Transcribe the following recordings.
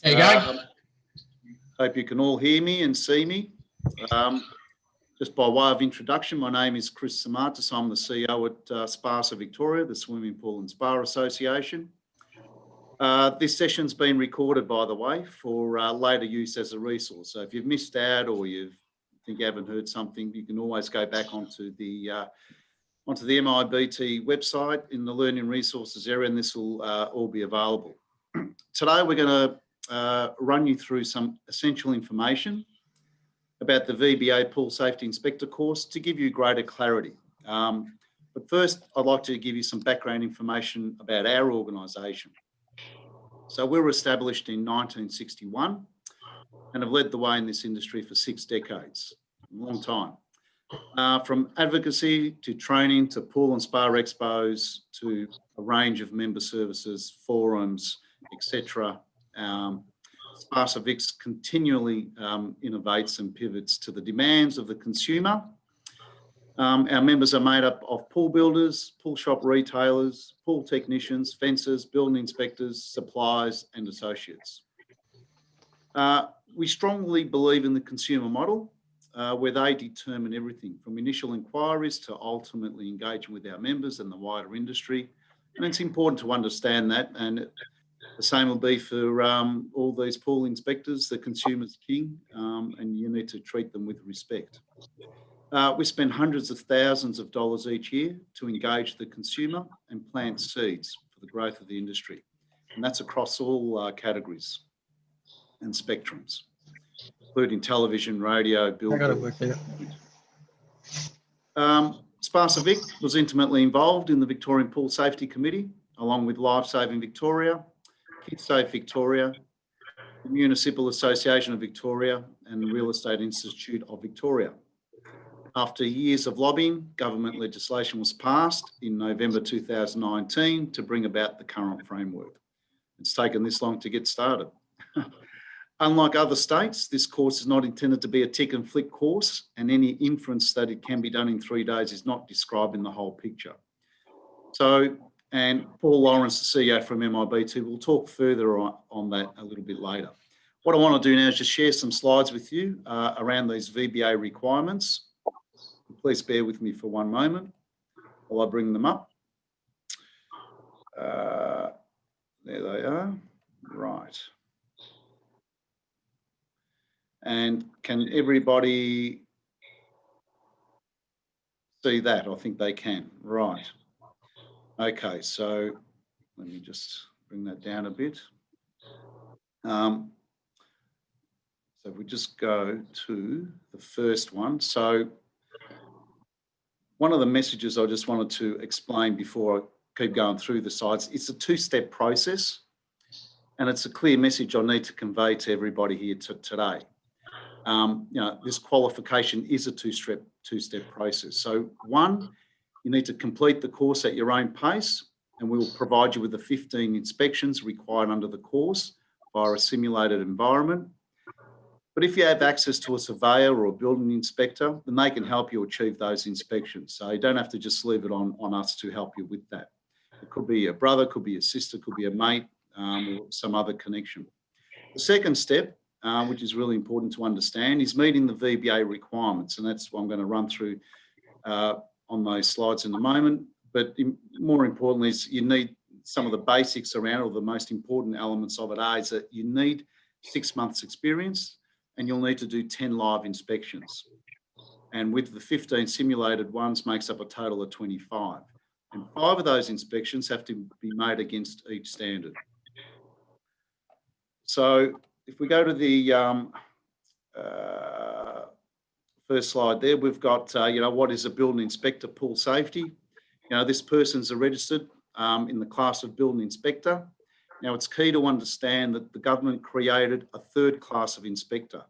There you go. Hope you can all hear me and see me. Just by way of introduction, my name is Samartzis. I'm the CEO at SPASAVIC Victoria, the Swimming Pool and Spa Association. This session's been recorded, by the way, for later use as a resource. So if you've missed out or you think you haven't heard something, you can always go back onto the MIBT website in the Learning Resources area, and this will all be available. Today, we're going to run you through some essential information about the VBA Pool Safety Inspector course to give you greater clarity. But first, I'd like to give you some background information about our organisation. So we were established in 1961 and have led the way in this industry for 6 decades, a long time. From advocacy to training to pool and spa expos to a range of member services, forums, etc. SPASAVIC continually innovates and pivots to the demands of the consumer. Our members are made up of pool builders, pool shop retailers, pool technicians, fencers, building inspectors, suppliers and associates. We strongly believe in the consumer model where they determine everything from initial inquiries to ultimately engaging with our members and the wider industry. And it's important to understand that, and the same will be for all these pool inspectors. The consumer's king, and you need to treat them with respect. We spend hundreds of thousands of dollars each year to engage the consumer and plant seeds for the growth of the industry. And that's across all categories and spectrums, including television, radio, billboard. SPASAVIC was intimately involved in the Victorian Pool Safety Committee, along with Life Saving Victoria, Kidsafe Victoria, the Municipal Association of Victoria and the Real Estate Institute of Victoria. After years of lobbying, government legislation was passed in November 2019 to bring about the current framework. It's taken this long to get started. Unlike other states, this course is not intended to be a tick and flick course, and any inference that it can be done in 3 days is not describing the whole picture. And Paul Lawrence, the CEO from MIBT, will talk further on that a little bit later. What I want to do now is just share some slides with you around these VBA requirements. Please bear with me for one moment while I bring them up. There they are. Right. And can everybody see that? I think they can. Right. Okay, so let me just bring that down a bit. So if we just go to the first one. So one of the messages I just wanted to explain before I keep going through the slides, it's a 2-step process, and it's a clear message I need to convey to everybody here today. This qualification is a two-step process. So one, you need to complete the course at your own pace, and we will provide you with the 15 inspections required under the course via a simulated environment. But if you have access to a surveyor or a building inspector, then they can help you achieve those inspections. So you don't have to just leave it on us to help you with that. It could be a brother, could be a sister, could be a mate, or some other connection. The second step, which is really important to understand, is meeting the VBA requirements, and that's what I'm going to run through on those slides in a moment. But more importantly, is you need some of the basics around, or the most important elements of it is that you need 6 months experience, and you'll need to do 10 live inspections. And with the 15 simulated ones makes up a total of 25. And 5 of those inspections have to be made against each standard. So if we go to the first slide there, we've got, what is a building inspector pool safety? This person's a registered in the class of building inspector. Now, it's key to understand that the government created a 3rd class of inspector.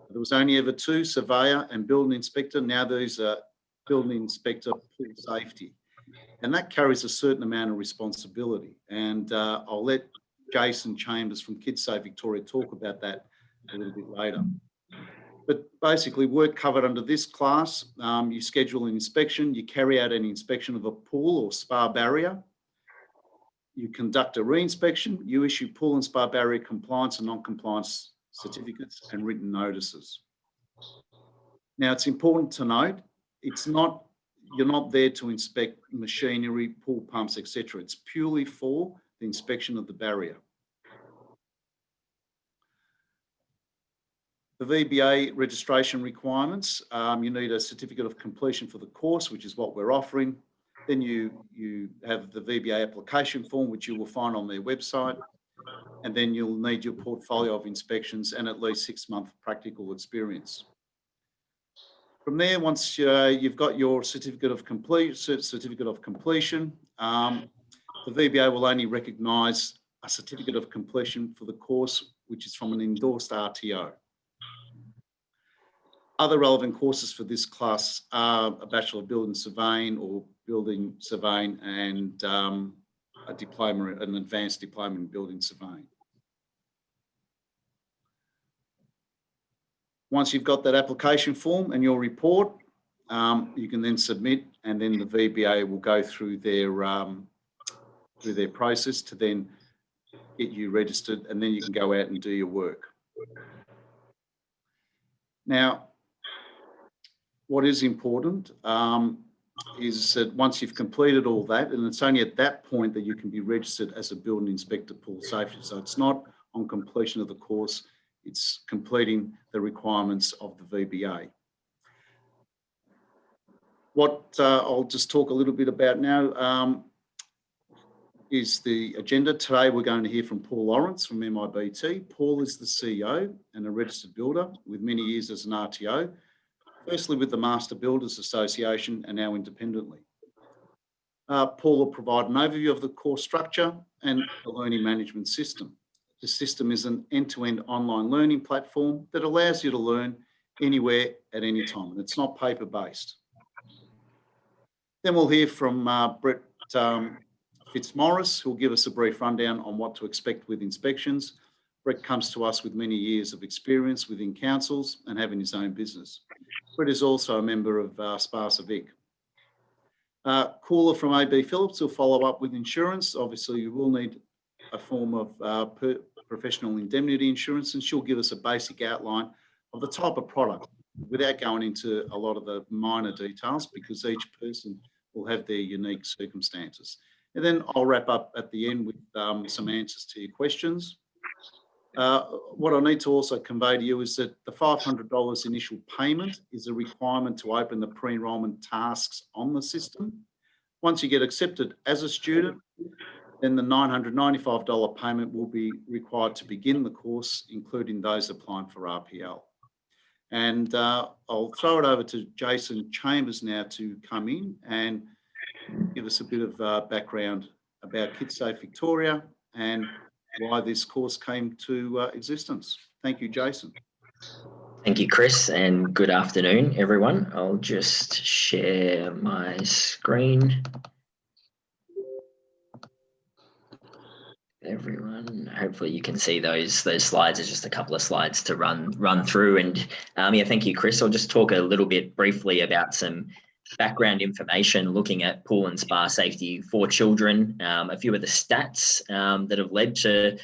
There was only ever 2, surveyor and building inspector. Now there's a building inspector pool safety. And that carries a certain amount of responsibility. And I'll let Jason Chambers from Kidsafe Victoria talk about that a little bit later. But basically, work covered under this class, you schedule an inspection, you carry out an inspection of a pool or spa barrier. you conduct a re-inspection, you issue pool and spa barrier compliance and non-compliance certificates and written notices. Now, it's important to note, you're not there to inspect machinery, pool pumps, etc. It's purely for the inspection of the barrier. The VBA registration requirements, you need a certificate of completion for the course, which is what we're offering. Then you have the VBA application form, which you will find on their website. And then you'll need your portfolio of inspections and at least 6-month practical experience. From there, once you've got your certificate of completion, the VBA will only recognise a certificate of completion for the course, which is from an endorsed RTO. Other relevant courses for this class are a Bachelor of Building Surveying or Building Surveying and a diploma, an advanced diploma in Building Surveying. Once you've got that application form and your report, you can then submit, and then the VBA will go through their process to then get you registered, and then you can go out and do your work. Now, what is important is that once you've completed all that, and it's only at that point that you can be registered as a building inspector pool safety. So it's not on completion of the course, it's completing the requirements of the VBA. What I'll just talk a little bit about now is the agenda. Today we're going to hear from Paul Lawrence from MIBT. Paul is the CEO and a registered builder with many years as an RTO, firstly with the Master Builders Association and now independently. Paul will provide an overview of the course structure and the learning management system. The system is an end-to-end online learning platform that allows you to learn anywhere at any time, and it's not paper-based. Then we'll hear from Brett Fitzmaurice, who will give us a brief rundown on what to expect with inspections. Brett comes to us with many years of experience within councils and having his own business. Brett is also a member of SPASAVIC. Koula from AB Phillips will follow up with insurance. Obviously, you will need a form of professional indemnity insurance, and she'll give us a basic outline of the type of product without going into a lot of the minor details, because each person will have their unique circumstances. And then I'll wrap up at the end with some answers to your questions. What I need to also convey to you is that the $500 initial payment is a requirement to open the pre-enrollment tasks on the system. Once you get accepted as a student, then the $995 payment will be required to begin the course, including those applying for RPL. And I'll throw it over to Jason Chambers now to come in and give us a bit of background about Kidsafe Victoria and why this course came to existence. Thank you, Jason. Thank you, Chris, and good afternoon, everyone. I'll just share my screen. Everyone, hopefully you can see those slides. There's just a couple of slides to run through, and yeah, thank you, Chris. I'll just talk a little bit briefly about some background information looking at pool and spa safety for children, a few of the stats that have led to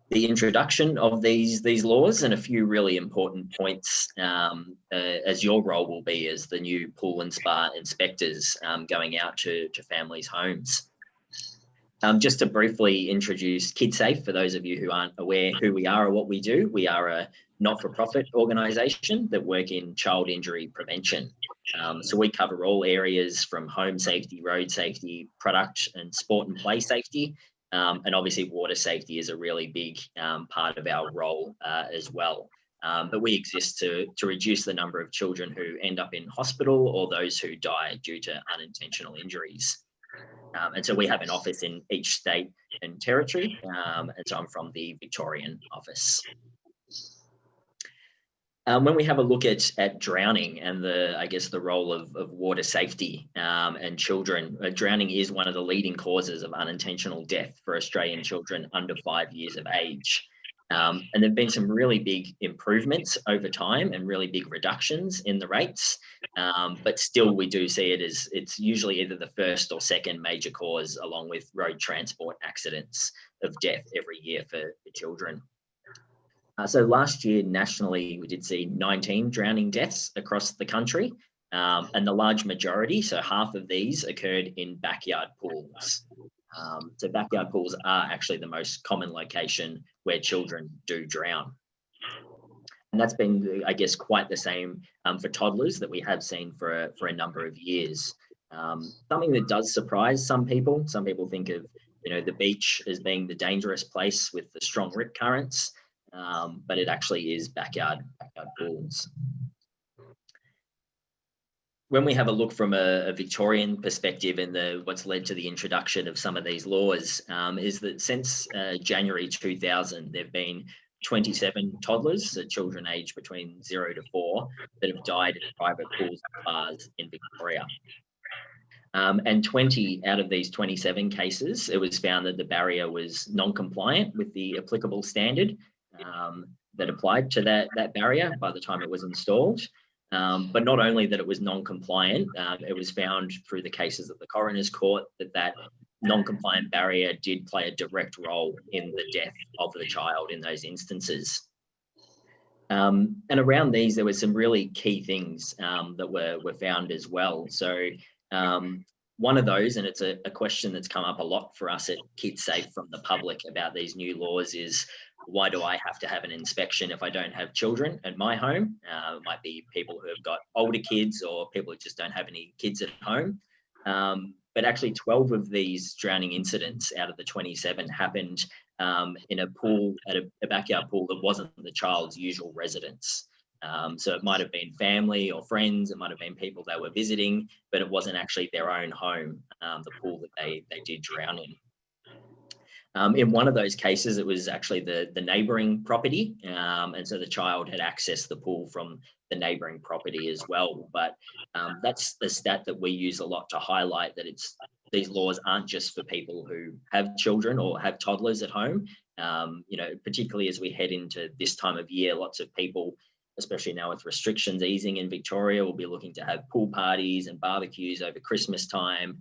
the introduction of these laws, and a few really important points as your role will be as the new pool and spa inspectors going out to families' homes. Just to briefly introduce Kidsafe, for those of you who aren't aware who we are or what we do, we are a not-for-profit organisation that work in child injury prevention. So we cover all areas from home safety, road safety, product and sport and play safety, and obviously water safety is a really big part of our role as well. But we exist to reduce the number of children who end up in hospital or those who die due to unintentional injuries. And so we have an office in each state and territory, and so I'm from the Victorian office. When we have a look at drowning and the role of water safety and children, drowning is one of the leading causes of unintentional death for Australian children under 5 years of age. And there've been some really big improvements over time and really big reductions in the rates. But still, we do see it as it's usually either the first or second major cause, along with road transport accidents, of death every year for children. So last year, nationally, we did see 19 drowning deaths across the country. And the large majority, so half of these, occurred in backyard pools. So backyard pools are actually the most common location where children do drown. And that's been, I guess, quite the same for toddlers that we have seen for a number of years. Something that does surprise some people. Some people think of, the beach as being the dangerous place with the strong rip currents, but it actually is backyard pools. When we have a look from a Victorian perspective in what's led to the introduction of some of these laws, is that since January 2000, there have been 27 toddlers, so children aged between 0 to 4, that have died in private pools and spas in Victoria. And 20 out of these 27 cases, it was found that the barrier was non-compliant with the applicable standard that applied to that barrier by the time it was installed. But not only that it was non-compliant, it was found through the cases at the coroner's court that non-compliant barrier did play a direct role in the death of the child in those instances. And around these, there were some really key things that were found as well. So one of those, and it's a question that's come up a lot for us at Kidsafe from the public about these new laws, is why do I have to have an inspection if I don't have children at my home? It might be people who have got older kids or people who just don't have any kids at home. But actually 12 of these drowning incidents out of the 27 happened in a pool, at a backyard pool that wasn't the child's usual residence. So it might have been family or friends, it might have been people they were visiting, but it wasn't actually their own home, the pool that they did drown in. In one of those cases, it was actually the neighbouring property, and so the child had accessed the pool from the neighbouring property as well. But that's the stat that we use a lot to highlight that these laws aren't just for people who have children or have toddlers at home. Particularly as we head into this time of year, lots of people, especially now with restrictions easing in Victoria, will be looking to have pool parties and barbecues over Christmas time.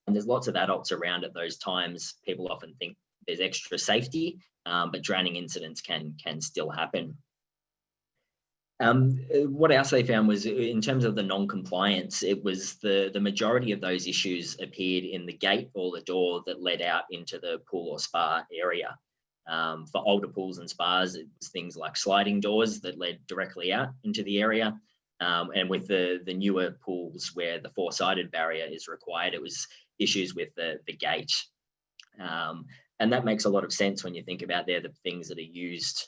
And there's lots of adults around at those times. People often think there's extra safety, but drowning incidents can still happen. What else they found was, in terms of the non-compliance, it was the majority of those issues appeared in the gate or the door that led out into the pool or spa area. For older pools and spas, it was things like sliding doors that led directly out into the area. And with the newer pools where the four-sided barrier is required, it was issues with the gate. And that makes a lot of sense when you think about they're the things that are used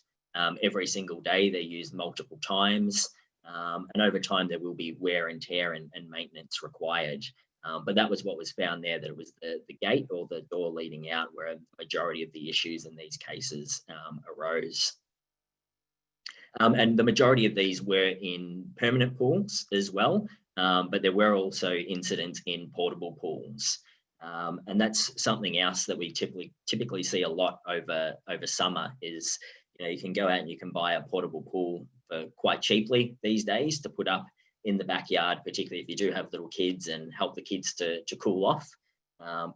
every single day. They're used multiple times. And over time, there will be wear and tear and maintenance required. But that was what was found there, that it was the gate or the door leading out where a majority of the issues in these cases arose. And the majority of these were in permanent pools as well, but there were also incidents in portable pools. And that's something else that we typically see a lot over summer is, you can go out and you can buy a portable pool for quite cheaply these days to put up in the backyard, particularly if you do have little kids, and help the kids to cool off,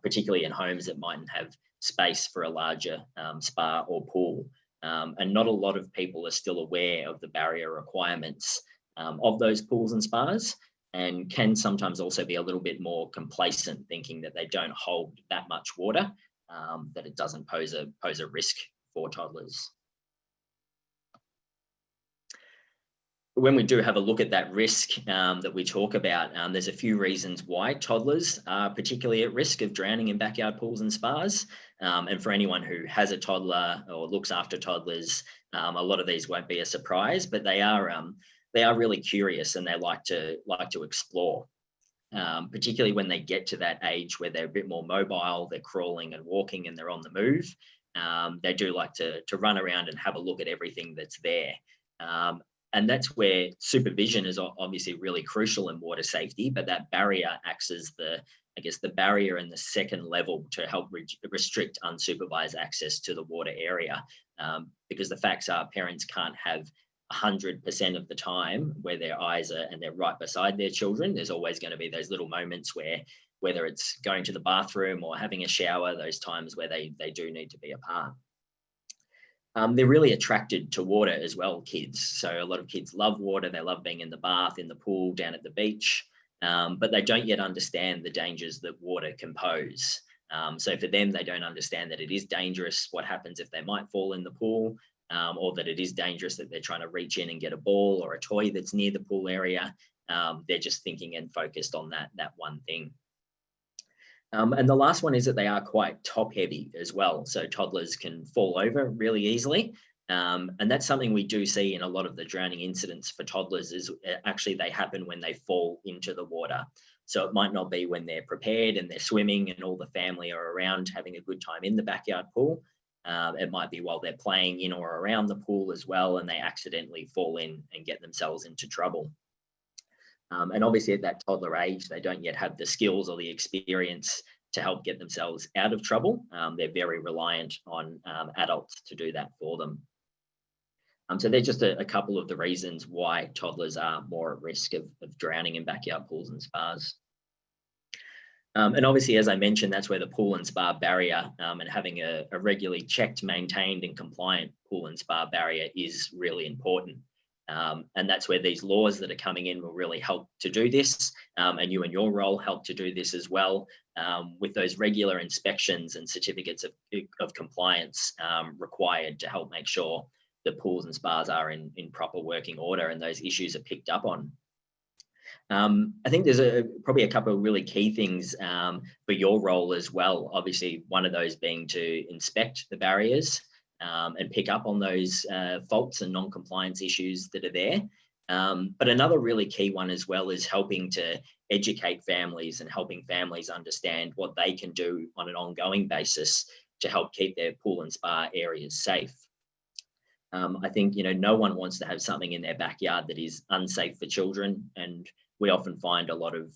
particularly in homes that mightn't have space for a larger spa or pool. And not a lot of people are still aware of the barrier requirements of those pools and spas, and can sometimes also be a little bit more complacent, thinking that they don't hold that much water, that it doesn't pose a risk for toddlers. When we do have a look at that risk that we talk about, there's a few reasons why toddlers are particularly at risk of drowning in backyard pools and spas. And for anyone who has a toddler or looks after toddlers, a lot of these won't be a surprise, but they are really curious and they like to explore, particularly when they get to that age where they're a bit more mobile, they're crawling and walking and they're on the move. They do like to run around and have a look at everything that's there. And that's where supervision is obviously really crucial in water safety, but that barrier acts as the barrier in the second level to help restrict unsupervised access to the water area. because the facts are parents can't have 100% of the time where their eyes are and they're right beside their children. There's always going to be those little moments where, whether it's going to the bathroom or having a shower, those times where they do need to be apart. They're really attracted to water as well, kids. So a lot of kids love water. They love being in the bath, in the pool, down at the beach, but they don't yet understand the dangers that water can pose. So for them, they don't understand that it is dangerous, what happens if they might fall in the pool, or that it is dangerous that they're trying to reach in and get a ball or a toy that's near the pool area. They're just thinking and focused on that one thing. And the last one is that they are quite top heavy as well. So toddlers can fall over really easily. And that's something we do see in a lot of the drowning incidents for toddlers, is actually they happen when they fall into the water. So it might not be when they're prepared and they're swimming and all the family are around having a good time in the backyard pool. It might be while they're playing in or around the pool as well, and they accidentally fall in and get themselves into trouble. And obviously at that toddler age, they don't yet have the skills or the experience to help get themselves out of trouble. They're very reliant on adults to do that for them. So they're just a couple of the reasons why toddlers are more at risk of drowning in backyard pools and spas. And obviously, as I mentioned, that's where the pool and spa barrier and having a regularly checked, maintained and compliant pool and spa barrier is really important. And that's where these laws that are coming in will really help to do this. And you and your role help to do this as well, with those regular inspections and certificates of compliance required to help make sure that pools and spas are in proper working order and those issues are picked up on. I think there's probably a couple of really key things for your role as well. Obviously, one of those being to inspect the barriers and pick up on those faults and non-compliance issues that are there. But another really key one as well is helping to educate families and helping families understand what they can do on an ongoing basis to help keep their pool and spa areas safe. I think, no one wants to have something in their backyard that is unsafe for children. And we often find a lot of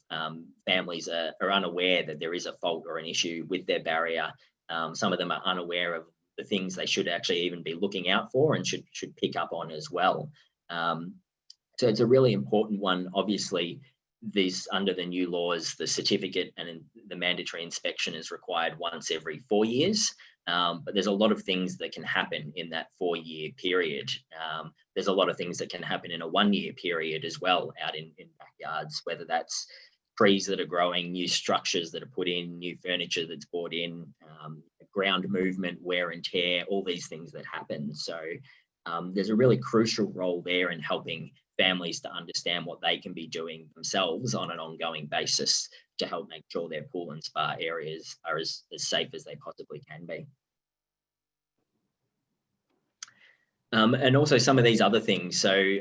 families are unaware that there is a fault or an issue with their barrier. Some of them are unaware of the things they should actually even be looking out for and should pick up on as well. So it's a really important one. Obviously, under the new laws, the certificate and the mandatory inspection is required once every 4 years. But there's a lot of things that can happen in that 4-year period. There's a lot of things that can happen in a 1-year period as well out in backyards, whether that's trees that are growing, new structures that are put in, new furniture that's brought in, ground movement, wear and tear, all these things that happen. So there's a really crucial role there in helping families to understand what they can be doing themselves on an ongoing basis to help make sure their pool and spa areas are as safe as they possibly can be. And also some of these other things. So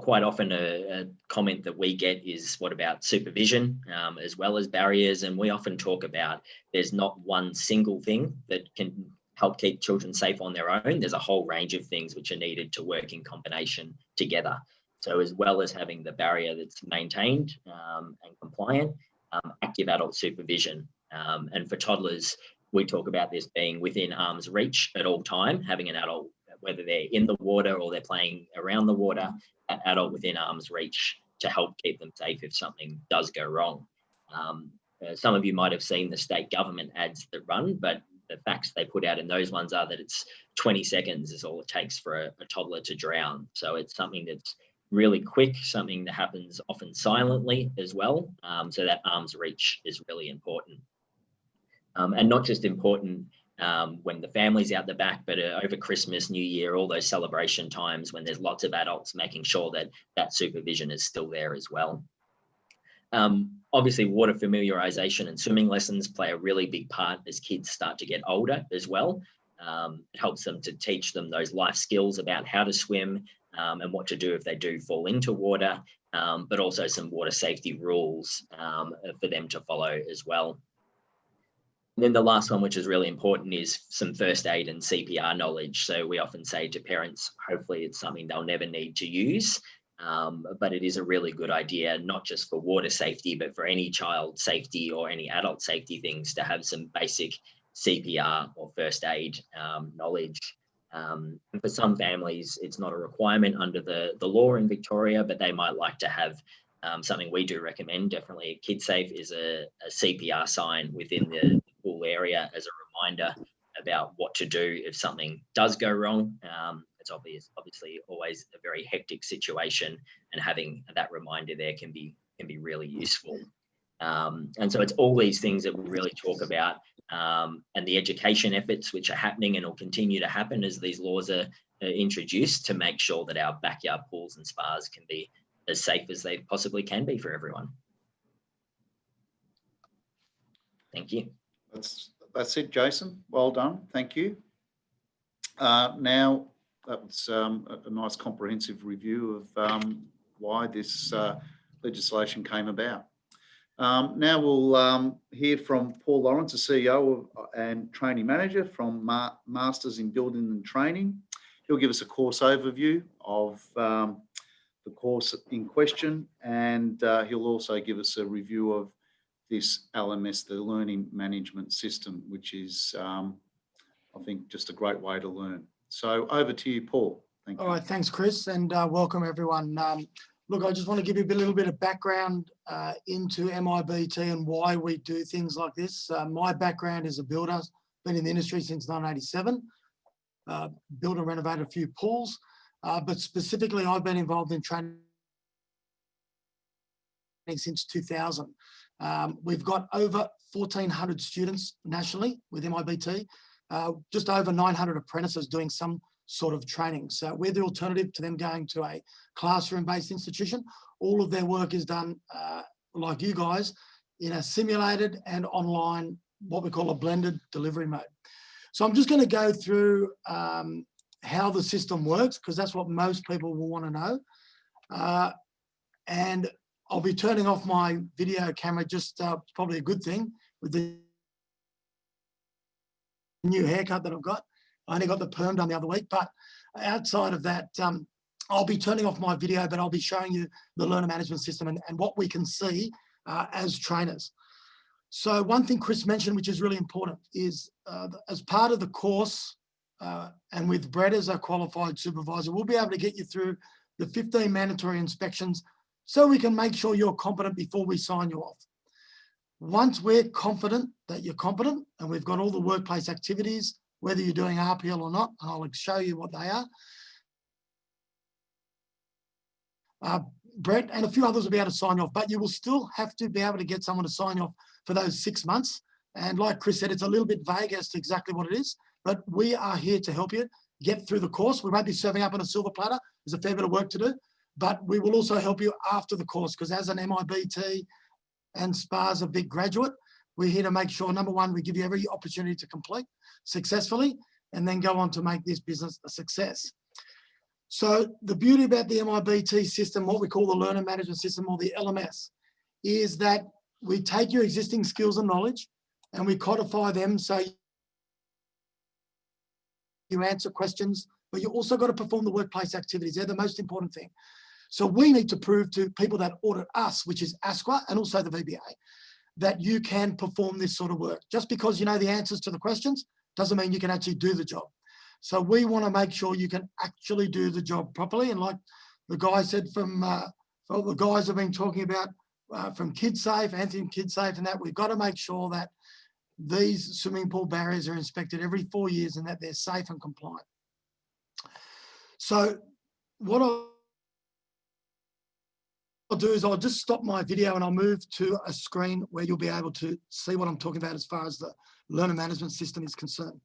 quite often a comment that we get is, what about supervision as well as barriers? And we often talk about there's not one single thing that can help keep children safe on their own. There's a whole range of things which are needed to work in combination together. So as well as having the barrier that's maintained and compliant, active adult supervision. And for toddlers, we talk about this being within arm's reach at all time, having an adult, whether they're in the water or they're playing around the water, an adult within arm's reach to help keep them safe if something does go wrong. Some of you might have seen the state government ads that run, but the facts they put out in those ones are that it's 20 seconds is all it takes for a toddler to drown. So it's something that's really quick, something that happens often silently as well. So that arm's reach is really important. And not just important when the family's out the back, but over Christmas, New Year, all those celebration times when there's lots of adults, making sure that that supervision is still there as well. Obviously, water familiarization and swimming lessons play a really big part as kids start to get older as well. It helps them to teach them those life skills about how to swim and what to do if they do fall into water, but also some water safety rules for them to follow as well. And then the last one, which is really important, is some first aid and CPR knowledge. So we often say to parents, hopefully it's something they'll never need to use, but it is a really good idea, not just for water safety, but for any child safety or any adult safety things, to have some basic CPR or first aid knowledge. And for some families, it's not a requirement under the law in Victoria, but they might like to have something we do recommend. Definitely, Kidsafe is a CPR sign within the pool area as a reminder about what to do if something does go wrong. It's obviously always a very hectic situation, and having that reminder there can be really useful. And so it's all these things that we really talk about, and the education efforts which are happening and will continue to happen as these laws are introduced, to make sure that our backyard pools and spas can be as safe as they possibly can be for everyone. Thank you. That's it, Jason. Well done. Thank you. Now, that was a nice comprehensive review of why this legislation came about. Now we'll hear from Paul Lawrence, the CEO and Training Manager from Masters in Building and Training. He'll give us a course overview of the course in question, and he'll also give us a review of this LMS, the Learning Management System, which is, I think, just a great way to learn. So over to you, Paul. Thank you. All right, thanks, Chris, and welcome everyone. Look, I just want to give you a little bit of background into MIBT and why we do things like this. My background is a builder, been in the industry since 1987, built and renovated a few pools, but specifically I've been involved in training since 2000. We've got over 1,400 students nationally with MIBT, just over 900 apprentices doing some sort of training. So we're the alternative to them going to a classroom-based institution. All of their work is done, like you guys, in a simulated and online, what we call a blended delivery mode. So I'm just going to go through how the system works, because that's what most people will want to know. And I'll be turning off my video camera, just probably a good thing with the new haircut that I've got. I only got the perm done the other week, but outside of that, I'll be turning off my video, but I'll be showing you the learner management system and what we can see as trainers. So one thing Chris mentioned, which is really important, is as part of the course, and with Brett as a qualified supervisor, we'll be able to get you through the 15 mandatory inspections so we can make sure you're competent before we sign you off. Once we're confident that you're competent and we've got all the workplace activities, whether you're doing RPL or not, and I'll show you what they are. Brett and a few others will be able to sign off, but you will still have to be able to get someone to sign off for those 6 months. And like Chris said, it's a little bit vague as to exactly what it is, but we are here to help you get through the course. We won't be serving up on a silver platter. There's a fair bit of work to do, but we will also help you after the course, because as an MIBT and SPASAVIC graduate, we're here to make sure, number one, we give you every opportunity to complete successfully and then go on to make this business a success. So the beauty about the MIBT system, what we call the learner management system, or the LMS, is that we take your existing skills and knowledge and we codify them so you answer questions, but you also got to perform the workplace activities. They're the most important thing. So we need to prove to people that audit us, which is ASQA and also the VBA, that you can perform this sort of work. Just because you know the answers to the questions doesn't mean you can actually do the job. So we want to make sure you can actually do the job properly. And like the guy said from the guys have been talking about from Kidsafe, Anthony Kidsafe, and that we've got to make sure that these swimming pool barriers are inspected every 4 years and that they're safe and compliant. So what I'll do is I'll just stop my video and I'll move to a screen where you'll be able to see what I'm talking about as far as the learner management system is concerned.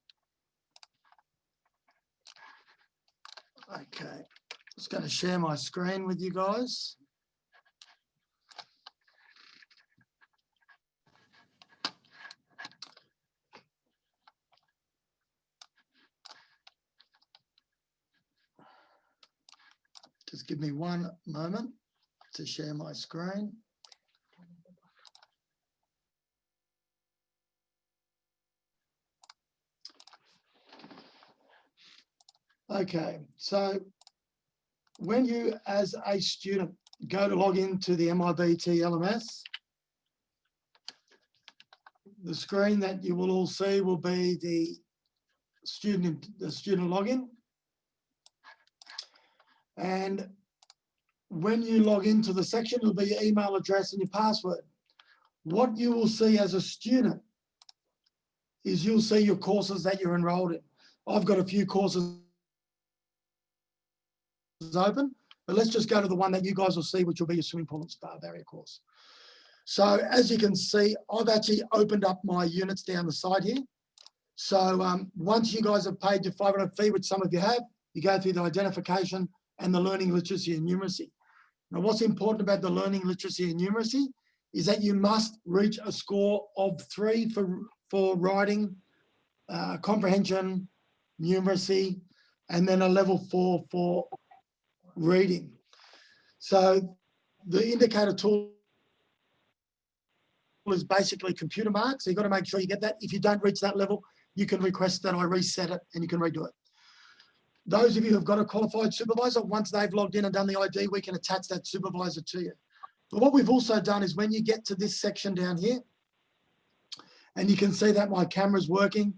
Okay, just going to share my screen with you guys. Just give me one moment to share my screen. Okay, so when you as a student go to log into the MIBT LMS, the screen that you will all see will be the student login. And when you log into the section, it'll be your email address and your password. What you will see as a student is you'll see your courses that you're enrolled in. I've got a few courses open, but let's just go to the one that you guys will see, which will be your swimming pool and spa barrier course. So as you can see, I've actually opened up my units down the side here. So once you guys have paid your 500 fee, which some of you have, you go through the identification and the learning literacy and numeracy. Now, what's important about the learning literacy and numeracy is that you must reach a score of 3 for writing, comprehension, numeracy, and then a level 4 for reading. So the indicator tool is basically computer marks. So you've got to make sure you get that. If you don't reach that level, you can request that I reset it and you can redo it. Those of you who've got a qualified supervisor, once they've logged in and done the ID, we can attach that supervisor to you. But what we've also done is when you get to this section down here, and you can see that my camera's working,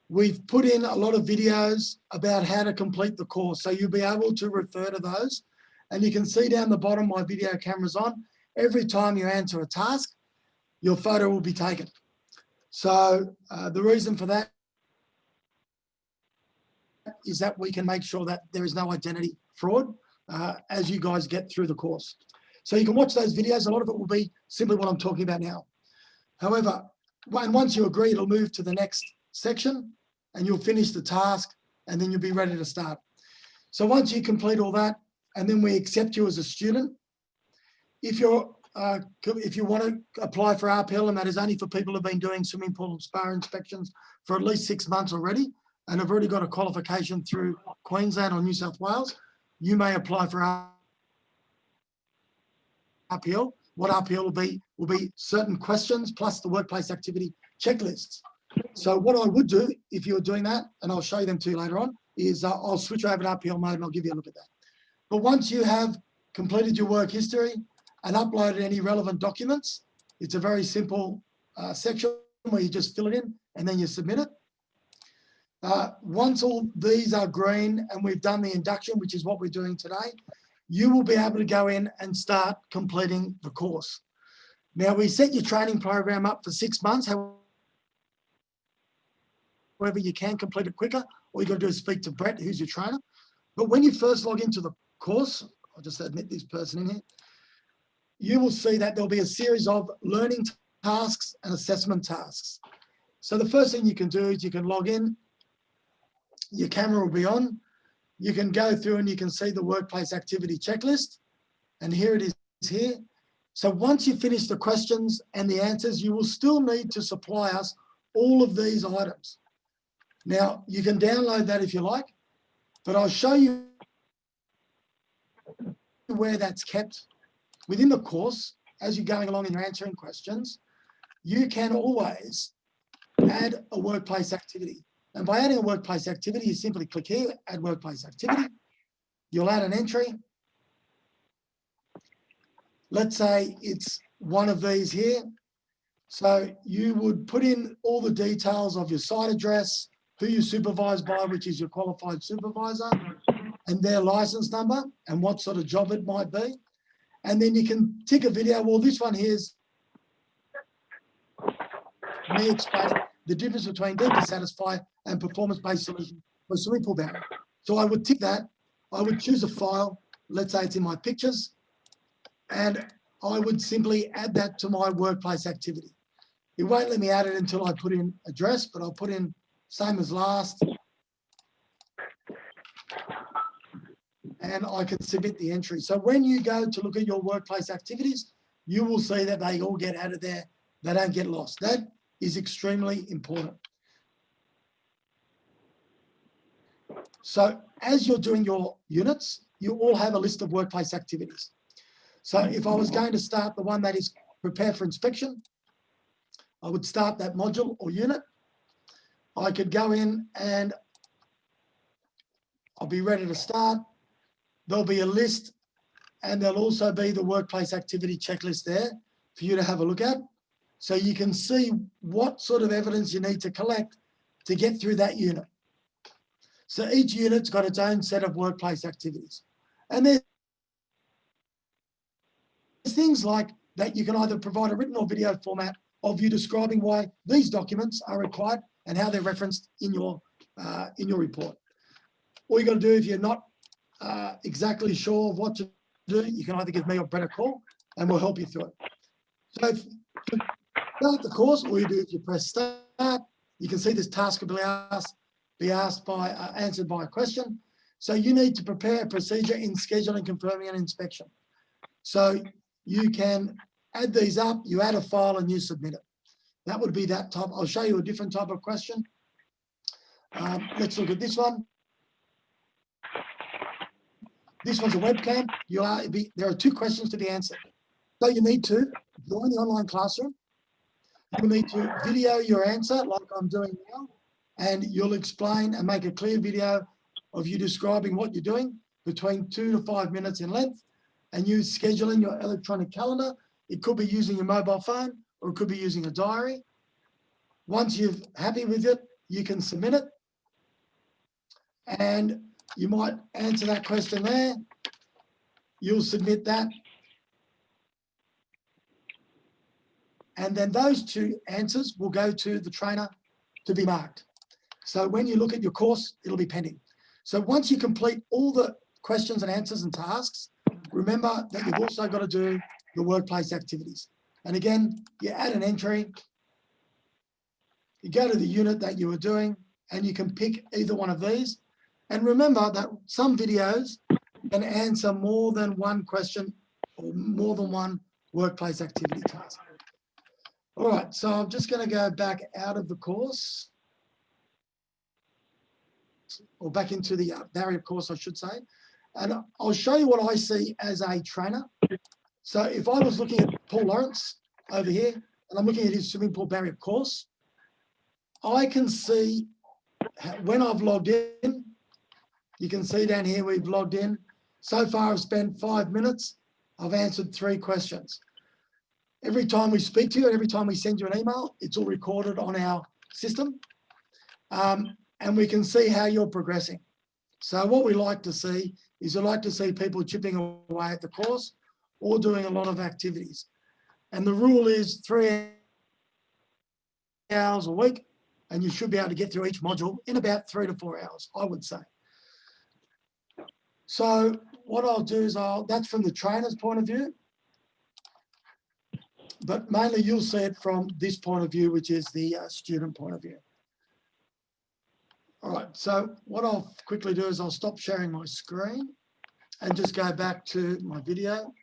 we've put in a lot of videos about how to complete the course. So you'll be able to refer to those. And you can see down the bottom, my video camera's on. Every time you answer a task, your photo will be taken. So the reason for that is that we can make sure that there is no identity fraud as you guys get through the course. So you can watch those videos. A lot of it will be simply what I'm talking about now. However, once you agree, it'll move to the next section and you'll finish the task and then you'll be ready to start. So once you complete all that, and then we accept you as a student, if you want to apply for RPL, and that is only for people who've been doing swimming pool and spa inspections for at least 6 months already, and have already got a qualification through Queensland or New South Wales, you may apply for RPL. What RPL will be certain questions plus the workplace activity checklists. So what I would do if you're doing that, and I'll show you them to you later on, is I'll switch over to RPL mode and I'll give you a look at that. But once you have completed your work history and uploaded any relevant documents, it's a very simple section where you just fill it in and then you submit it. Once all these are green and we've done the induction, which is what we're doing today, you will be able to go in and start completing the course. Now, we set your training program up for 6 months. However, you can complete it quicker. All you got to do is speak to Brett, who's your trainer. But when you first log into the course, I'll just admit this person in here, you will see that there'll be a series of learning tasks and assessment tasks. So the first thing you can do is you can log in, your camera will be on, you can go through and you can see the workplace activity checklist, and here it is here. So once you finish the questions and the answers, you will still need to supply us all of these items. Now, you can download that if you like, but I'll show you where that's kept. Within the course, as you're going along and you're answering questions, you can always add a workplace activity. And by adding a workplace activity, you simply click here, add workplace activity. You'll add an entry. Let's say it's one of these here. So you would put in all the details of your site address, who you supervise by, which is your qualified supervisor, and their license number and what sort of job it might be. And then you can tick a video. Well, this one here is me explaining the difference between deeply satisfied and performance-based solution for swimming pool barrier. So I would tick that. I would choose a file. Let's say it's in my pictures. And I would simply add that to my workplace activity. It won't let me add it until I put in address, but I'll put in same as last. And I can submit the entry. So when you go to look at your workplace activities, you will see that they all get added there. They don't get lost. That is extremely important. So as you're doing your units, you all have a list of workplace activities. So if I was going to start the one that is prepare for inspection, I would start that module or unit. I could go in and I'll be ready to start. There'll be a list and there'll also be the workplace activity checklist there for you to have a look at. So you can see what sort of evidence you need to collect to get through that unit. So each unit's got its own set of workplace activities. And there's things like that you can either provide a written or video format of you describing why these documents are required and how they're referenced in your report. All you got to do if you're not exactly sure of what to do, you can either give me or Brett a call and we'll help you through it. So if you start the course, all you do is you press start. You can see this task will be answered by a question. So you need to prepare a procedure in scheduling, confirming, and inspection. So you can add these up, you add a file and you submit it. That would be that type. I'll show you a different type of question. Let's look at this one. This one's a webcam. There are 2 questions to be answered. So you need to join the online classroom. You'll need to video your answer like I'm doing now, and you'll explain and make a clear video of you describing what you're doing between 2 to 5 minutes in length, and you scheduling your electronic calendar. It could be using your mobile phone or it could be using a diary. Once you're happy with it, you can submit it. And you might answer that question there. You'll submit that. And then those 2 answers will go to the trainer to be marked. So when you look at your course, it'll be pending. So once you complete all the questions and answers and tasks, remember that you've also got to do the workplace activities. And again, you add an entry, you go to the unit that you were doing, and you can pick either one of these. And remember that some videos can answer more than one question or more than one workplace activity task. All right, so I'm just going to go back out of the course, or back into the barrier course, I should say. And I'll show you what I see as a trainer. So if I was looking at Paul Lawrence over here, and I'm looking at his swimming pool barrier course, I can see when I've logged in, you can see down here we've logged in. So far I've spent 5 minutes. I've answered 3 questions. Every time we speak to you and every time we send you an email, it's all recorded on our system. And we can see how you're progressing. So what we like to see is we like to see people chipping away at the course or doing a lot of activities. And the rule is 3 hours a week, and you should be able to get through each module in about 3 to 4 hours, I would say. So what I'll do is that's from the trainer's point of view, but mainly you'll see it from this point of view, which is the student point of view. All right, so what I'll quickly do is I'll stop sharing my screen and just go back to my video.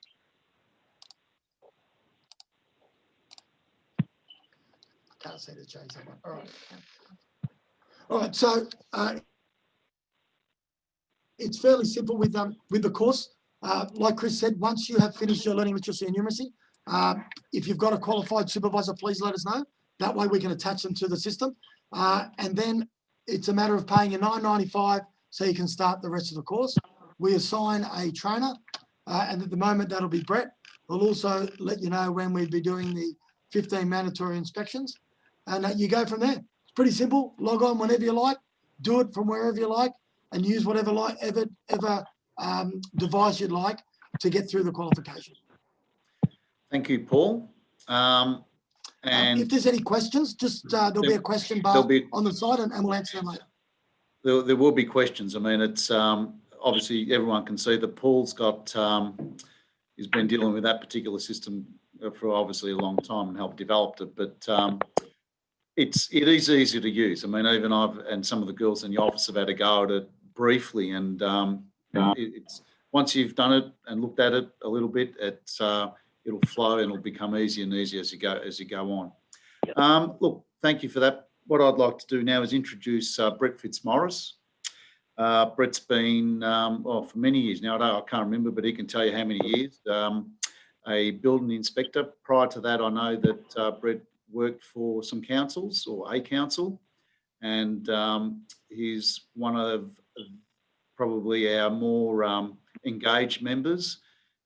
Can't see the change that one. All right. All right, so it's fairly simple with the course. Like Chris said, once you have finished your learning literacy and numeracy, if you've got a qualified supervisor, please let us know. That way we can attach them to the system. And then it's a matter of paying you $9.95 so you can start the rest of the course. We assign a trainer, and at the moment that'll be Brett. We'll also let you know when we'll be doing the 15 mandatory inspections, and you go from there. It's pretty simple. Log on whenever you like, do it from wherever you like, and use whatever device you'd like to get through the qualification. Thank you, Paul. And if there's any questions, just there'll be a question bar on the side, and we'll answer them later. There will be questions. I mean, it's obviously everyone can see that Paul's got he's been dealing with that particular system for obviously a long time and helped develop it. But it is easy to use. I mean, even I've and some of the girls in the office have had a go at it briefly, and it's once you've done it and looked at it a little bit, it'll flow and it'll become easier and easier as you go on. Yep. Look, thank you for that. What I'd like to do now is introduce Brett Fitzmaurice. Brett's been, for many years now, I can't remember, but he can tell you how many years, a building inspector. Prior to that, I know that Brett worked for some councils or a council, and he's one of probably our more engaged members,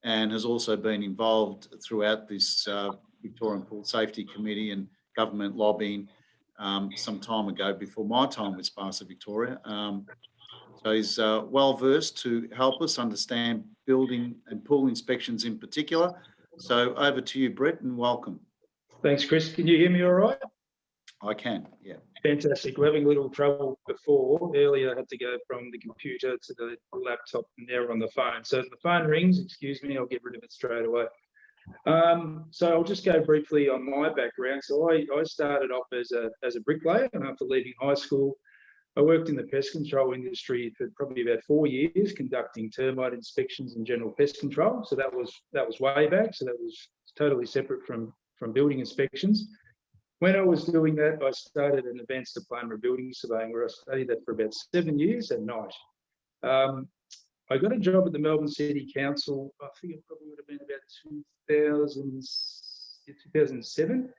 and has also been involved throughout this Victorian Pool Safety Committee and government lobbying some time ago before my time with SPASAVIC Victoria. So he's well versed to help us understand building and pool inspections in particular. So over to you, Brett, and welcome. Thanks, Chris. Can you hear me all right? I can, yeah. Fantastic. We're having a little trouble before. Earlier, I had to go from the computer to the laptop, and now we're on the phone. So if the phone rings, excuse me, I'll get rid of it straight away. So I'll just go briefly on my background. So I started off as a bricklayer, and after leaving high school, I worked in the pest control industry for probably about 4 years, conducting termite inspections and general pest control. So that was way back. So that was totally separate from building inspections. When I was doing that, I started an advanced diploma of building surveying, where I studied that for about 7 years at night. I got a job at the Melbourne City Council. I think it probably would have been about 2007,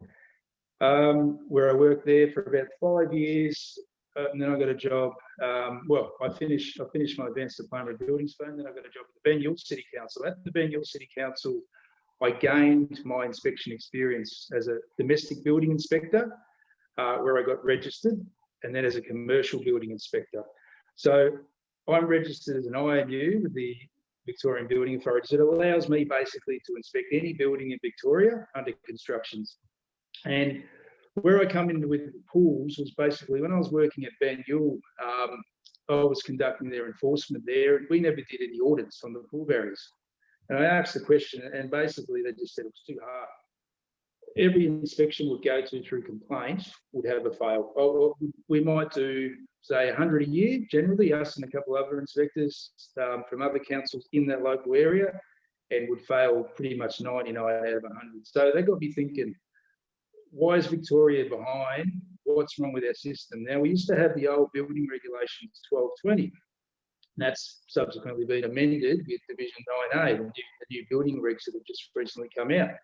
where I worked there for about 5 years. And then I got a job. Well, I finished my advanced diploma of building surveying. Then I got a job at the Ben Hill City Council. At the Ben Hill City Council, I gained my inspection experience as a domestic building inspector, where I got registered, and then as a commercial building inspector. So I'm registered as an IMU with the Victorian Building Authorities. It allows me basically to inspect any building in Victoria under constructions. And where I come in with pools was basically when I was working at Ben Hill, I was conducting their enforcement there, and we never did any audits on the pool barriers. And I asked the question, and basically they just said it was too hard. Every inspection would go through complaint would have a fail. We might do, say, 100 a year, generally, us and a couple other inspectors from other councils in that local area, and would fail pretty much 99 out of 100. So they got me thinking, why is Victoria behind? What's wrong with our system? Now, we used to have the old building regulations 1220. That's subsequently been amended with Division 9A, the new building regs that have just recently come out.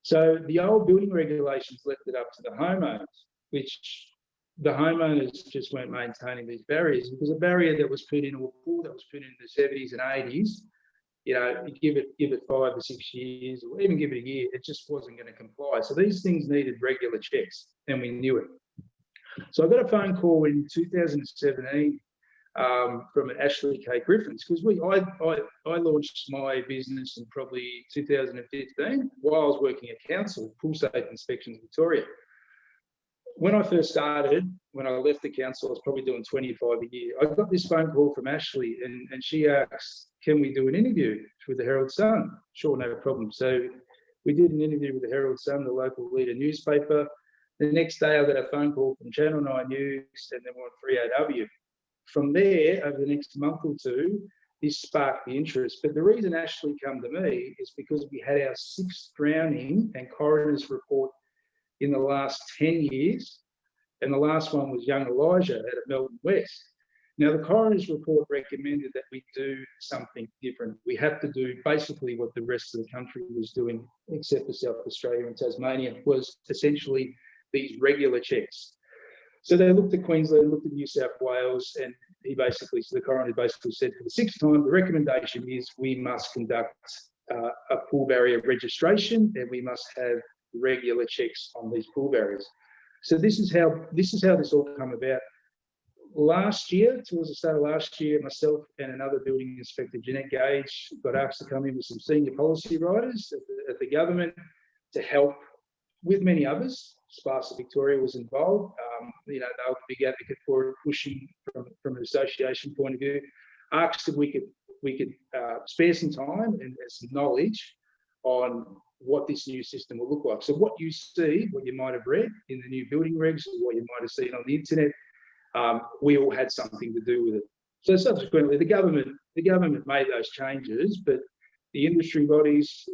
So the old building regulations left it up to the homeowners, which the homeowners just weren't maintaining these barriers, because a barrier that was put in, or a pool that was put in the 70s and 80s, you know, give it 5 or 6 years, or even give it a year, it just wasn't going to comply. So these things needed regular checks, and we knew it. So I got a phone call in 2017 from Ashley K. Griffins, because I launched my business in probably 2015 while I was working at council, Pool Safe Inspections Victoria. When I first started, when I left the council, I was probably doing 25 a year. I got this phone call from Ashley, and she asked, can we do an interview with the Herald Sun? Sure, no problem. So we did an interview with the Herald Sun, the local leader newspaper. The next day, I got a phone call from Channel 9 News, and then we're on 3AW. From there, over the next month or two, this sparked the interest. But the reason Ashley came to me is because we had our 6th drowning and coroner's report in the last 10 years. And the last one was young Elijah out of Melbourne West. Now, the coroner's report recommended that we do something different. We have to do basically what the rest of the country was doing, except for South Australia and Tasmania, was essentially these regular checks. So they looked at Queensland, looked at New South Wales, and the coroner basically said for the 6th time, the recommendation is we must conduct a pool barrier registration, and we must have regular checks on these pool barriers. So this is how this all come about. Last year, towards the start of last year, myself and another building inspector, Jeanette Gage, got asked to come in with some senior policy writers at the government to help with many others. SPASAVIC Victoria was involved. You know, they were a big advocate for it, pushing from an association point of view. Asked if we could spare some time and some knowledge on what this new system will look like. So what you see, what you might have read in the new building regs, or what you might have seen on the internet, we all had something to do with it. So subsequently, the government made those changes, but the industry bodies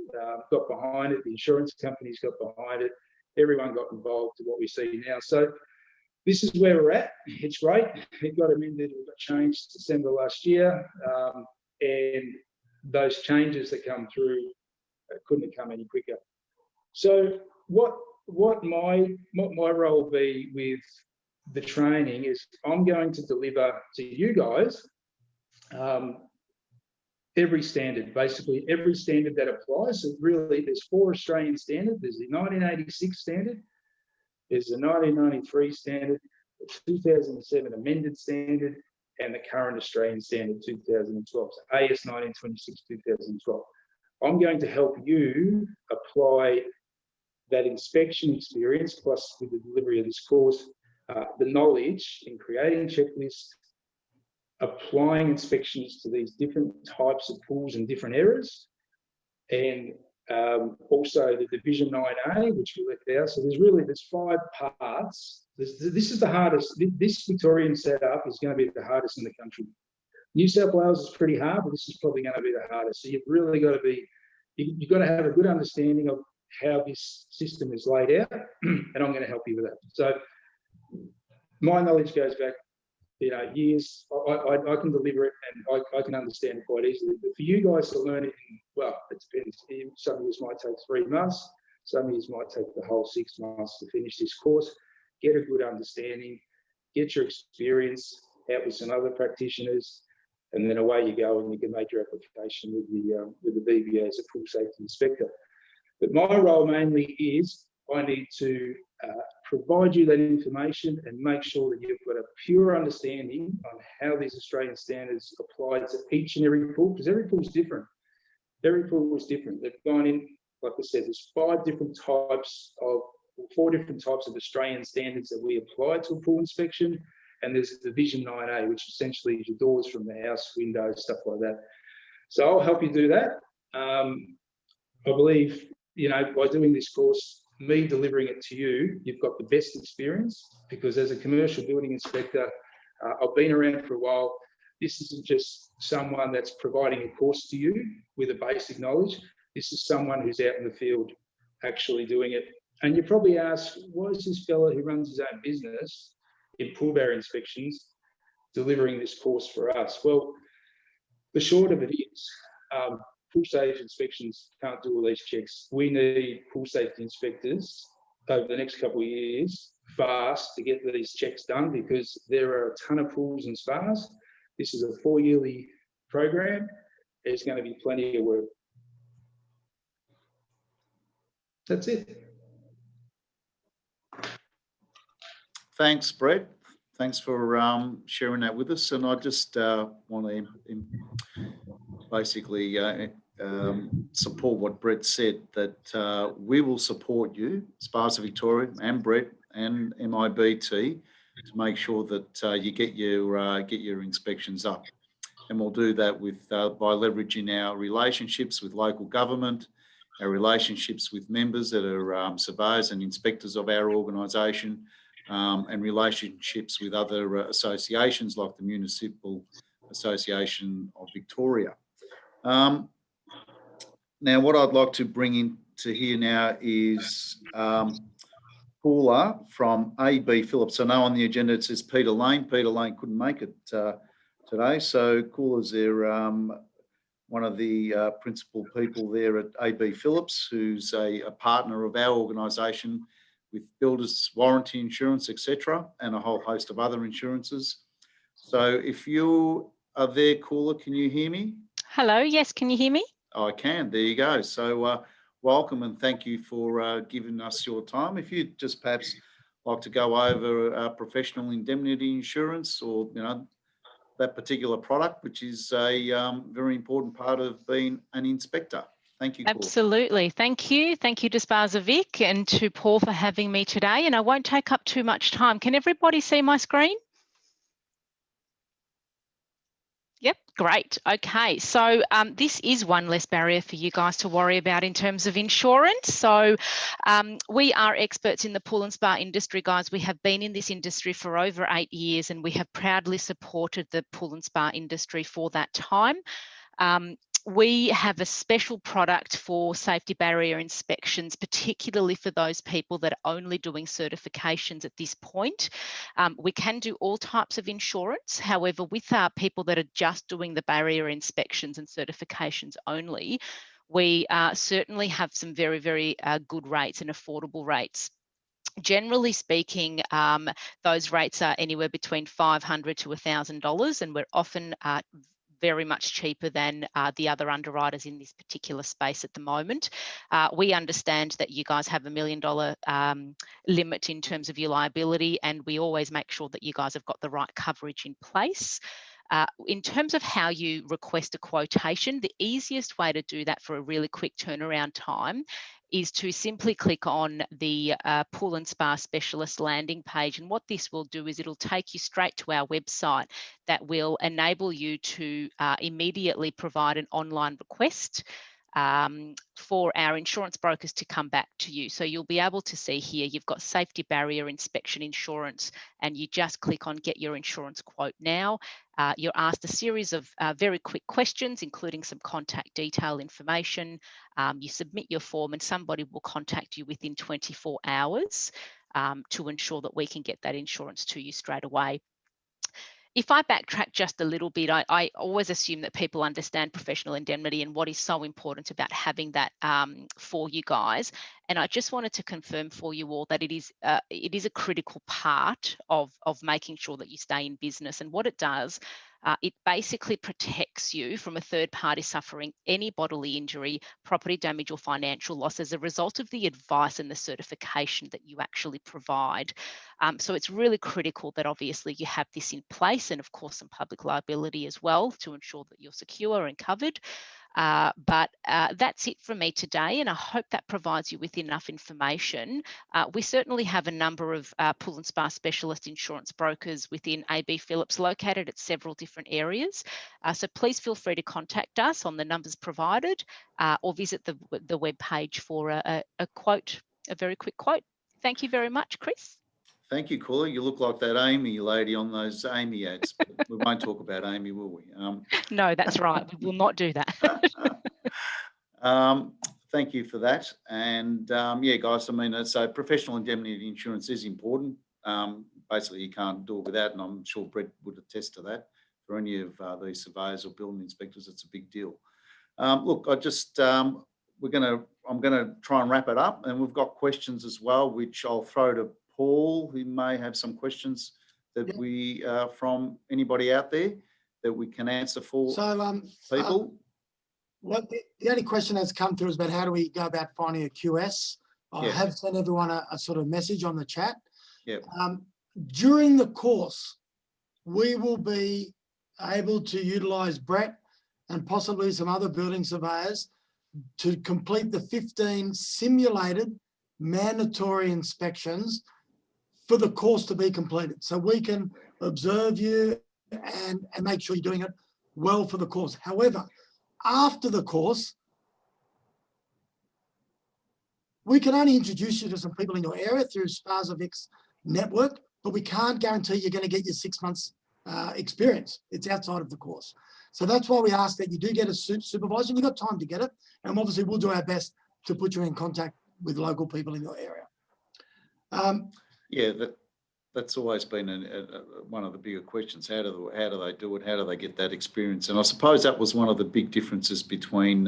got behind it, the insurance companies got behind it, everyone got involved to what we see now. So this is where we're at. It's great. It got amended, it got changed December last year, and those changes that come through couldn't have come any quicker. So what my role will be with the training is I'm going to deliver to you guys every standard, basically every standard that applies. So really, there's 4 Australian standards. There's the 1986 standard, there's the 1993 standard, the 2007 amended standard, and the current Australian standard 2012, so AS 1926 2012. I'm going to help you apply that inspection experience, plus with the delivery of this course, the knowledge in creating checklists, applying inspections to these different types of pools and different errors, and also the Division 9A, which we left out. So there's 5 parts. This is the hardest. This Victorian setup is going to be the hardest in the country. New South Wales is pretty hard, but this is probably going to be the hardest. So you've really got to be, you've got to have a good understanding of how this system is laid out, and I'm going to help you with that. So my knowledge goes back, years. I can deliver it, and I can understand it quite easily. But for you guys to learn it, well, it depends. Some of you might take 3 months. Some of you might take the whole 6 months to finish this course. Get a good understanding, get your experience out with some other practitioners, and then away you go, and you can make your application with the VBA as a full safety inspector. But my role mainly is I need to provide you that information and make sure that you've got a pure understanding on how these Australian standards apply to each and every pool, because every pool is different. Every pool is different. They've gone in, like I said, there's 4 different types of Australian standards that we apply to a pool inspection, and there's Division 9A, which essentially is your doors from the house, windows, stuff like that. So I'll help you do that. I believe, by doing this course, me delivering it to you, you've got the best experience, because as a commercial building inspector, I've been around for a while. This isn't just someone that's providing a course to you with a basic knowledge. This is someone who's out in the field actually doing it. And you probably ask, why is this fellow who runs his own business in pool barrier inspections delivering this course for us? Well, the short of it is, pool safety inspections can't do all these checks. We need pool safety inspectors over the next couple of years fast to get these checks done, because there are a ton of pools and spas. This is a 4-yearly program. There's going to be plenty of work. That's it. Thanks, Brett. Thanks for sharing that with us. And I just want to basically support what Brett said, that we will support you, SPASA Victoria and Brett and MIBT, to make sure that you get your inspections up. And we'll do that with by leveraging our relationships with local government, our relationships with members that are surveyors and inspectors of our organisation, and relationships with other associations like the Municipal Association of Victoria. Now, what I'd like to bring into here now is Koula from AB Phillips. I know on the agenda it says Peter Lane. Peter Lane couldn't make it today, so Koula's there, one of the principal people there at AB Phillips, who's a partner of our organisation with builders warranty insurance, etc., and a whole host of other insurances. So if you are there, Koula, can you hear me? Hello, yes, can you hear me? I can, there you go. So welcome and thank you for giving us your time. If you'd just perhaps like to go over professional indemnity insurance, or that particular product, which is a very important part of being an inspector. Thank you, Koula. Absolutely. Thank you. Thank you to SPASAVIC and to Paul for having me today. And I won't take up too much time. Can everybody see my screen? Yep, great. Okay, so this is one less barrier for you guys to worry about in terms of insurance. So we are experts in the pool and spa industry, guys. We have been in this industry for over 8 years, and we have proudly supported the pool and spa industry for that time. We have a special product for safety barrier inspections, particularly for those people that are only doing certifications at this point. We can do all types of insurance. However, with our people that are just doing the barrier inspections and certifications only, we certainly have some very, very good rates and affordable rates. Generally speaking, those rates are anywhere between $500 to $1,000, and we're often very much cheaper than the other underwriters in this particular space at the moment. We understand that you guys have $1 million limit in terms of your liability, and we always make sure that you guys have got the right coverage in place. In terms of how you request a quotation, the easiest way to do that for a really quick turnaround time is to simply click on the Pool and Spa Specialist landing page. And what this will do is it'll take you straight to our website that will enable you to immediately provide an online request for our insurance brokers to come back to you. So you'll be able to see here, you've got safety barrier inspection insurance, and you just click on get your insurance quote now. You're asked a series of very quick questions, including some contact detail information. You submit your form and somebody will contact you within 24 hours to ensure that we can get that insurance to you straight away. If I backtrack just a little bit, I always assume that people understand professional indemnity and what is so important about having that for you guys. And I just wanted to confirm for you all that it is a critical part of making sure that you stay in business. And what it does, it basically protects you from a third party suffering any bodily injury, property damage or financial loss as a result of the advice and the certification that you actually provide. So it's really critical that obviously you have this in place, and of course some public liability as well to ensure that you're secure and covered. But that's it from me today, and I hope that provides you with enough information. We certainly have a number of pool and spa specialist insurance brokers within AB Phillips located at several different areas. So please feel free to contact us on the numbers provided or visit the web page for a quote, a very quick quote. Thank you very much, Chris. Thank you, Koula. You look like that Amy lady on those Amy ads. We won't talk about Amy, will we? No, that's right. We will not do that. Thank you for that. And yeah, guys, I mean, so professional indemnity insurance is important. Basically, you can't do it without, and I'm sure Brett would attest to that. For any of these surveyors or building inspectors, it's a big deal. Look, I'm going to try and wrap it up, and we've got questions as well, which I'll throw to Paul, who may have some questions that we from anybody out there that we can answer for people. The only question that's come through is about how do we go about finding a QS. I have sent everyone a sort of message on the chat. Yeah. During the course, we will be able to utilise Brett and possibly some other building surveyors to complete the 15 simulated mandatory inspections for the course to be completed. So we can observe you and make sure you're doing it well for the course. However, after the course, we can only introduce you to some people in your area through SPASAVIC's network, but we can't guarantee you're going to get your 6 months experience. It's outside of the course. So that's why we ask that you do get a supervisor, and you've got time to get it. And obviously we'll do our best to put you in contact with local people in your area. Yeah, that's always been one of the bigger questions. How do they do it? How do they get that experience? And I suppose that was one of the big differences between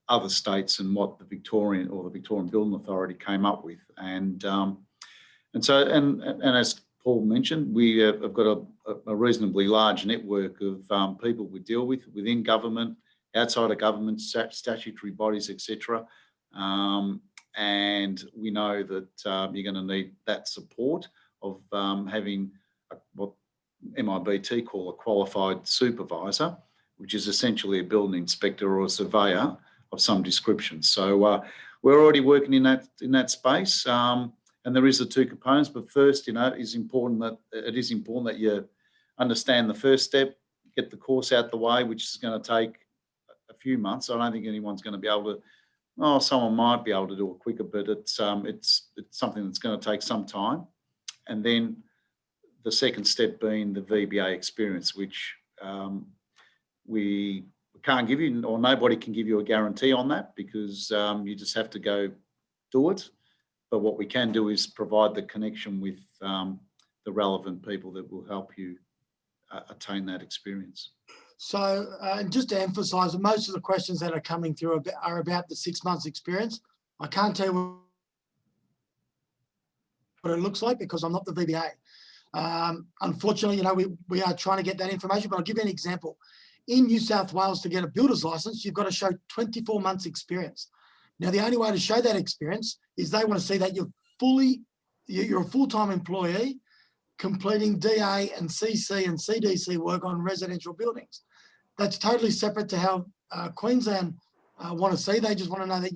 other states and what the Victorian Building Authority came up with. And as Paul mentioned, we have got a reasonably large network of people we deal with within government, outside of government, statutory bodies, etc. And we know that you're going to need that support of having what MIBT call a qualified supervisor, which is essentially a building inspector or a surveyor of some description. So we're already working in that space, and there is the two components. But first, it is important that you understand the first step, get the course out the way, which is going to take a few months. I don't think anyone's going to be able to. Oh, someone might be able to do it quicker, but it's something that's going to take some time. And then the second step being the VBA experience, which we can't give you, or nobody can give you a guarantee on that, because you just have to go do it. But what we can do is provide the connection with the relevant people that will help you attain that experience. So just to emphasise, most of the questions that are coming through are about the 6 months experience. I can't tell you what it looks like because I'm not the VBA. Unfortunately, we are trying to get that information, but I'll give you an example. in New South Wales, to get a builder's license, you've got to show 24 months experience. Now, the only way to show that experience is they want to see that you're a full-time employee completing DA and CC and CDC work on residential buildings. That's totally separate to how Queensland want to see. They just want to know that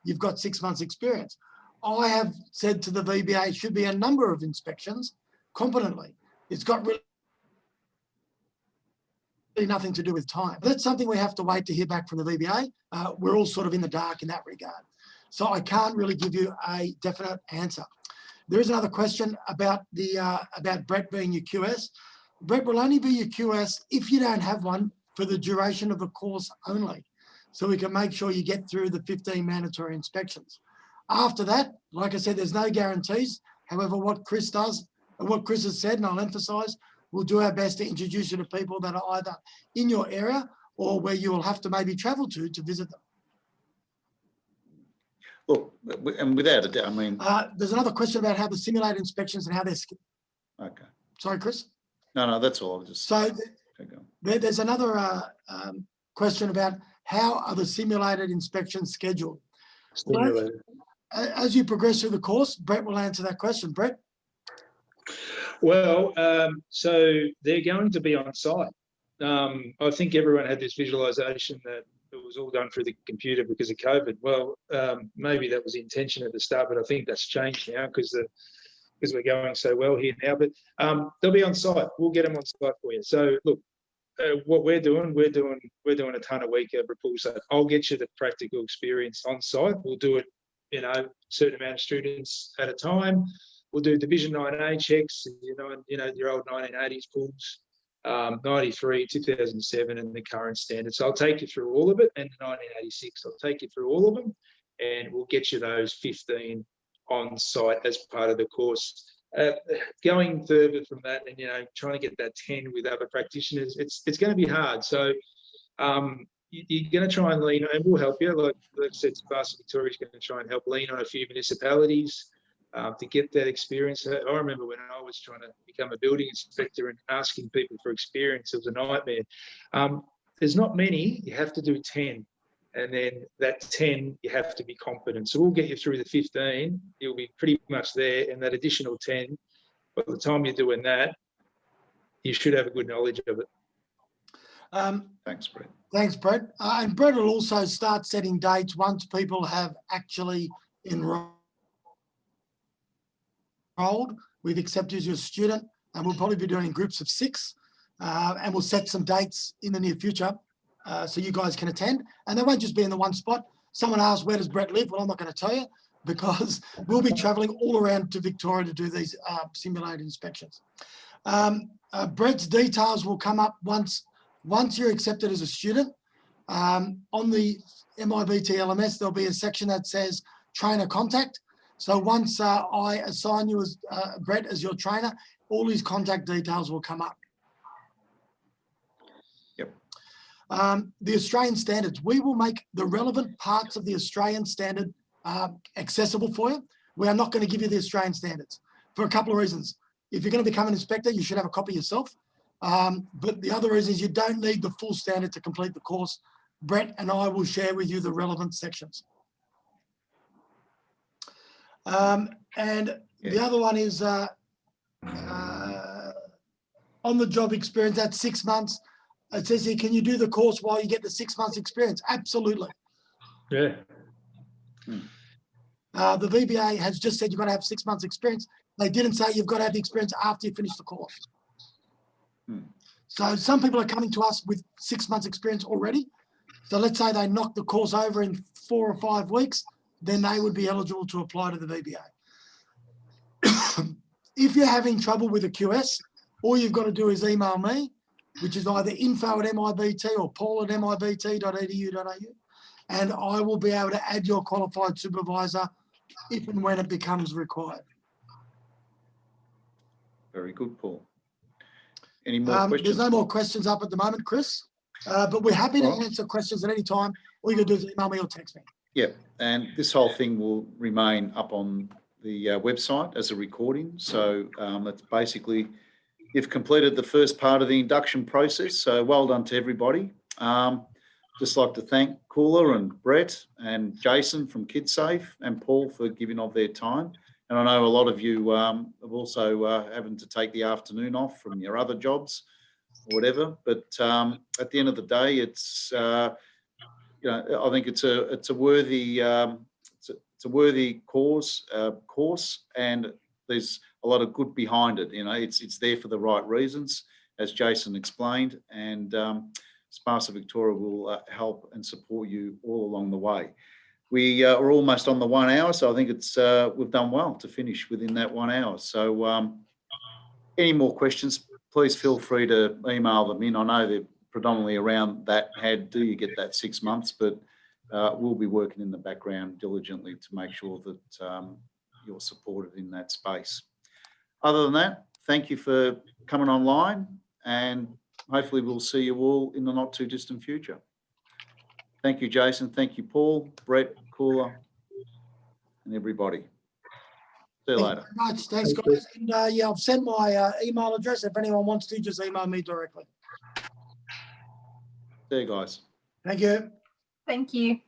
you've got 6 months experience. I have said to the VBA, it should be a number of inspections competently. It's got really nothing to do with time. That's something we have to wait to hear back from the VBA. We're all sort of in the dark in that regard. So I can't really give you a definite answer. There is another question about about Brett being your QS. Brett will only be your QS if you don't have one for the duration of the course only. So we can make sure you get through the 15 mandatory inspections. After that, like I said, there's no guarantees. However, what Chris does and what Chris has said, and I'll emphasise, we'll do our best to introduce you to people that are either in your area or where you will have to maybe travel to visit them. Look, and without a doubt, I mean... there's another question about how the simulated inspections and how they're... Okay. Sorry, Chris? No, that's all. Just... So there's another question about how are the simulated inspections scheduled? Stimulated. As you progress through the course, Brett will answer that question. Brett? Well, so they're going to be on site. I think everyone had this visualization that it was all done through the computer because of COVID. Well, maybe that was the intention at the start, but I think that's changed now because we're going so well here now. But they'll be on site. We'll get them on site for you. So look, what we're doing a ton a week at Repulsor. I'll get you the practical experience on site. We'll do it, a certain amount of students at a time. We'll do Division 9A checks, your old 1980s pools, 93, 2007, and the current standards. So I'll take you through all of it, and 1986. I'll take you through all of them, and we'll get you those 15 on site as part of the course. Going further from that, and trying to get that 10 with other practitioners, it's going to be hard. So you're going to try and lean, and we'll help you. Like I said, SPASAVIC Victoria is going to try and help lean on a few municipalities to get that experience. I remember when I was trying to become a building inspector and asking people for experience, it was a nightmare. There's not many. You have to do 10. And then that 10, you have to be competent. So we'll get you through the 15. You'll be pretty much there. And that additional 10, by the time you're doing that, you should have a good knowledge of it. Thanks, Brett. Thanks, Brett. And Brett will also start setting dates once people have actually enrolled. We've accepted you as your student, and we'll probably be doing in groups of 6. And we'll set some dates in the near future. So you guys can attend, and they won't just be in the one spot. Someone asked, where does Brett live? Well, I'm not going to tell you because we'll be traveling all around to Victoria to do these simulated inspections. Brett's details will come up once you're accepted as a student. On the MIBT LMS, there'll be a section that says trainer contact. So once I assign you as Brett as your trainer, all his contact details will come up. The Australian standards, we will make the relevant parts of the Australian standard accessible for you. We are not going to give you the Australian standards for a couple of reasons. If you're going to become an inspector, you should have a copy yourself. But the other reason is you don't need the full standard to complete the course. Brett and I will share with you the relevant sections. And the other one is on the job experience, that's 6 months. It says here, can you do the course while you get the 6 months experience? Absolutely. Yeah. The VBA has just said you've got to have 6 months experience. They didn't say you've got to have the experience after you finish the course. So some people are coming to us with 6 months experience already. So let's say they knock the course over in 4 or 5 weeks, then they would be eligible to apply to the VBA. If you're having trouble with a QS, all you've got to do is email me, which is either info@MIBT or paul@mibt.edu.au, and I will be able to add your qualified supervisor if and when it becomes required. Very good, Paul. Any more questions? There's no more questions up at the moment, Chris, but we're happy to answer questions at any time. All you got to do is email me or text me. Yeah, and this whole thing will remain up on the website as a recording. So that's basically you've completed the first part of the induction process, so well done to everybody. Just like to thank Koula and Brett and Jason from Kidsafe and Paul for giving of their time. And I know a lot of you have also having to take the afternoon off from your other jobs or whatever. But at the end of the day, it's you know, I think it's a worthy it's a worthy course, and there's a lot of good behind it. You know, it's there for the right reasons, as Jason explained, and SPASA Victoria will help and support you all along the way. We are almost on the 1 hour, so I think it's we've done well to finish within that 1 hour. So any more questions, please feel free to email them in. I know they're predominantly around that, do you get that 6 months, but we'll be working in the background diligently to make sure that you're supported in that space. Other than that, thank you for coming online, and hopefully we'll see you all in the not too distant future. Thank you, Jason. Thank you, Paul, Brett, Koula, and everybody. See you later. Thank you very much. Thanks, guys. And yeah, I've sent my email address. If anyone wants to, just email me directly. See you guys. Thank you. Thank you.